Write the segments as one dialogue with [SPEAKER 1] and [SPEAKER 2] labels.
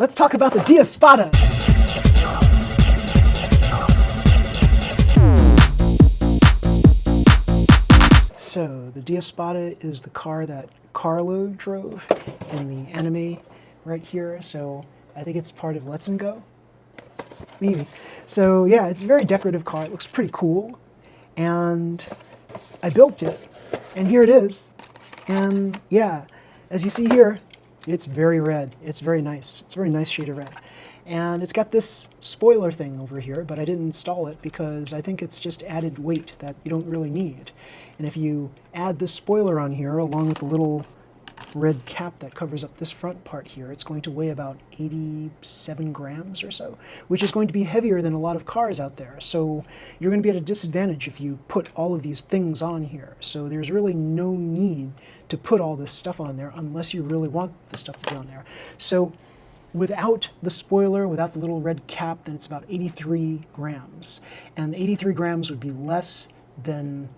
[SPEAKER 1] Let's talk about the Diospada. So the Diospada is the car that Carlo drove in the anime right here. So I think it's part of Let's and Go, maybe. So yeah, it's a very decorative car. It looks pretty cool, and I built it, and here it is. And yeah, as you see here, it's very red. It's very nice. It's a very nice shade of red. And it's got this spoiler thing over here, but I didn't install it because I think it's just added weight that you don't really need. And if you add this spoiler on here, along with the little red cap that covers up this front part here, it's going to weigh about 87 grams or so, which is going to be heavier than a lot of cars out there. So you're going to be at a disadvantage if you put all of these things on here. So there's really no need to put all this stuff on there unless you really want the stuff to be on there. So without the spoiler, without the little red cap, then it's about 83 grams. And 83 grams would be less than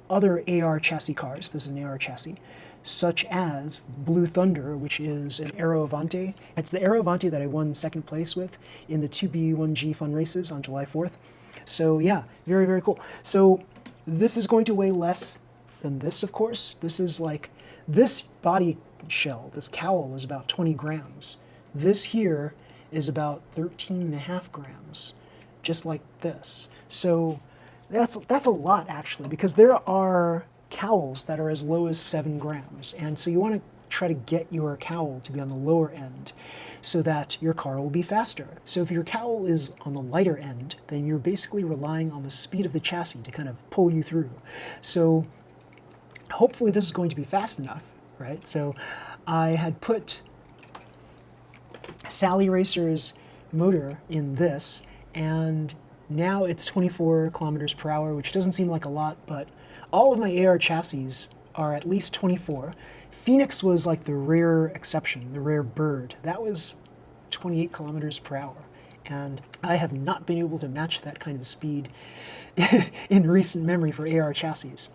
[SPEAKER 1] other AR chassis cars. This is an AR chassis, such as Blue Thunder, which is an Aero Avante. It's the Aero Avante that I won second place with in the 2B1G fun races on July 4th. So yeah, very, very cool. So this is going to weigh less than this, of course. This is like, this body shell, this cowl is about 20 grams. This here is about 13.5 grams, just like this. So that's a lot actually, because there are cowls that are as low as 7 grams. And so you want to try to get your cowl to be on the lower end so that your car will be faster. So if your cowl is on the lighter end, then you're basically relying on the speed of the chassis to kind of pull you through. So hopefully this is going to be fast enough, right? So I had put Sally Racer's motor in this, and now it's 24 kilometers per hour, which doesn't seem like a lot, but all of my AR chassis are at least 24. Phoenix was like the rare exception, the rare bird. That was 28 kilometers per hour. And I have not been able to match that kind of speed in recent memory for AR chassis.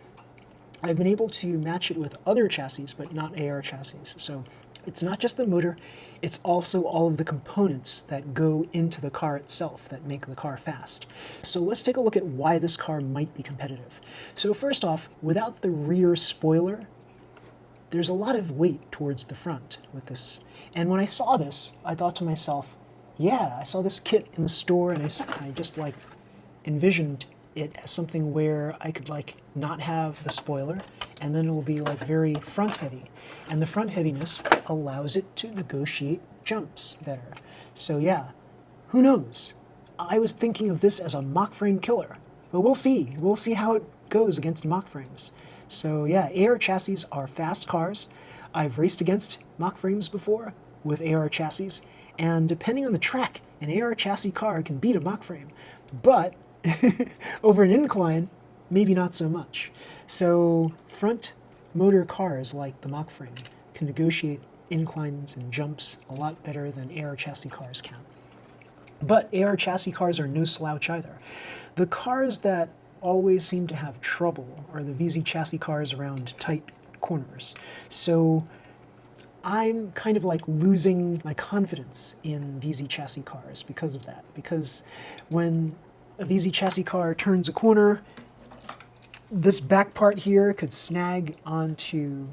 [SPEAKER 1] I've been able to match it with other chassis, but not AR chassis. So it's not just the motor, it's also all of the components that go into the car itself that make the car fast. So let's take a look at why this car might be competitive. So first off, without the rear spoiler, there's a lot of weight towards the front with this. And when I saw this, I thought to myself, yeah, I saw this kit in the store and I just like envisioned it as something where I could like not have the spoiler, and then it will be like very front heavy. And the front heaviness allows it to negotiate jumps better. So yeah, who knows? I was thinking of this as a mock frame killer, but we'll see. We'll see how it goes against mock frames. So yeah, AR chassis are fast cars. I've raced against mock frames before with AR chassis, and depending on the track, an AR chassis car can beat a mock frame. But over an incline, maybe not so much. So front motor cars like the mock frame can negotiate inclines and jumps a lot better than AR chassis cars can. But AR chassis cars are no slouch either. The cars that always seem to have trouble are the VZ chassis cars around tight corners. So I'm kind of like losing my confidence in VZ chassis cars because of that. Because when a VZ chassis car turns a corner, this back part here could snag onto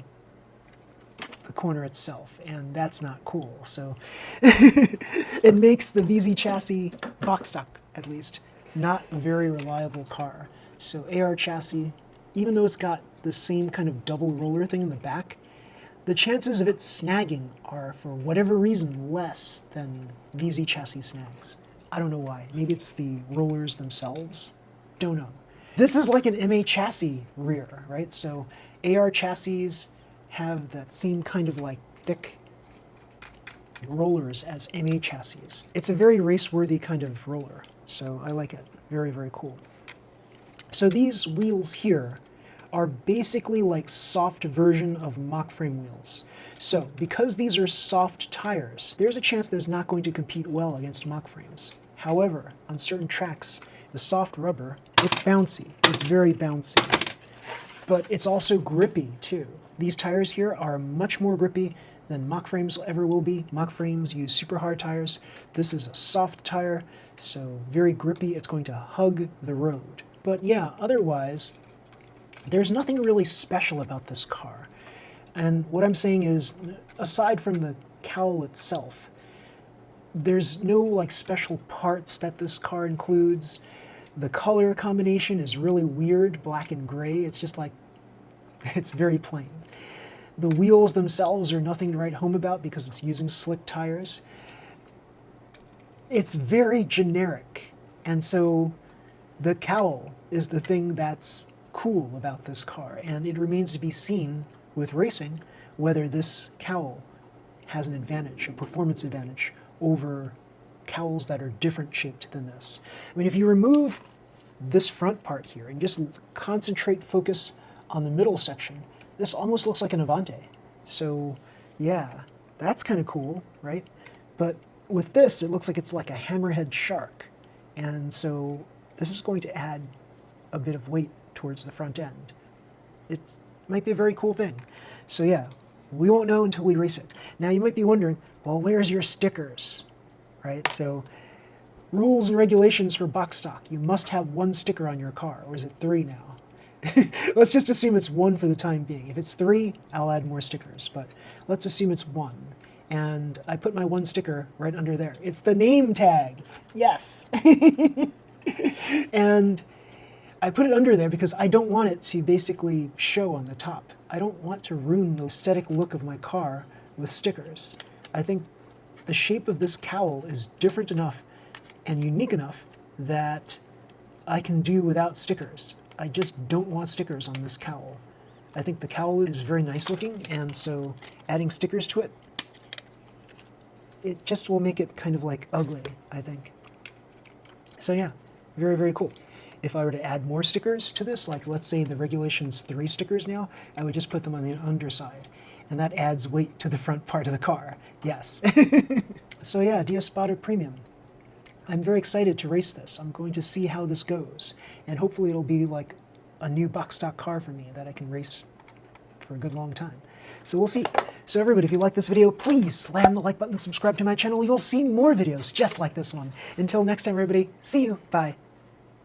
[SPEAKER 1] the corner itself, and that's not cool. So it makes the VZ chassis, box stock at least, not a very reliable car. So AR chassis, even though it's got the same kind of double roller thing in the back, the chances of it snagging are, for whatever reason, less than VZ chassis snags. I don't know why. Maybe it's the rollers themselves. Don't know. This is like an MA chassis rear, right? So AR chassis have that same kind of like thick rollers as MA chassis. It's a very race-worthy kind of roller, so I like it. Very, very cool. So these wheels here are basically like soft version of mock frame wheels. So because these are soft tires, there's a chance that it's not going to compete well against mock frames. However, on certain tracks, the soft rubber, it's bouncy. It's very bouncy. But it's also grippy too. These tires here are much more grippy than mock frames ever will be. Mock frames use super hard tires. This is a soft tire, so very grippy. It's going to hug the road. But yeah, otherwise, there's nothing really special about this car. And what I'm saying is, aside from the cowl itself, there's no like special parts that this car includes. The color combination is really weird, black and gray. It's just like, it's very plain. The wheels themselves are nothing to write home about because it's using slick tires. It's very generic. And so the cowl is the thing that's cool about this car. And it remains to be seen with racing whether this cowl has an advantage, a performance advantage, over cowls that are different shaped than this. I mean, if you remove this front part here and just concentrate focus on the middle section, this almost looks like an Avante. So yeah, that's kind of cool, right? But with this, it looks like it's like a hammerhead shark. And so this is going to add a bit of weight towards the front end. It might be a very cool thing. So yeah, we won't know until we race it. Now you might be wondering, well, where's your stickers, right? So rules and regulations for box stock. You must have 1 sticker on your car, or is it 3 now? Let's just assume it's 1 for the time being. If it's 3, I'll add more stickers, but let's assume it's 1. And I put my 1 sticker right under there. It's the name tag. Yes. And I put it under there because I don't want it to basically show on the top. I don't want to ruin the aesthetic look of my car with stickers. I think the shape of this cowl is different enough and unique enough that I can do without stickers. I just don't want stickers on this cowl. I think the cowl is very nice looking, and so adding stickers to it, it just will make it kind of like ugly, I think. So yeah, very, very cool. If I were to add more stickers to this, like let's say the regulation's 3 stickers now, I would just put them on the underside. And that adds weight to the front part of the car. Yes. So yeah, Diospada Premium. I'm very excited to race this. I'm going to see how this goes. And hopefully it'll be like a new box stock car for me that I can race for a good long time. So we'll see. So everybody, if you like this video, please slam the like button, subscribe to my channel. You'll see more videos just like this one. Until next time, everybody, see you. Bye.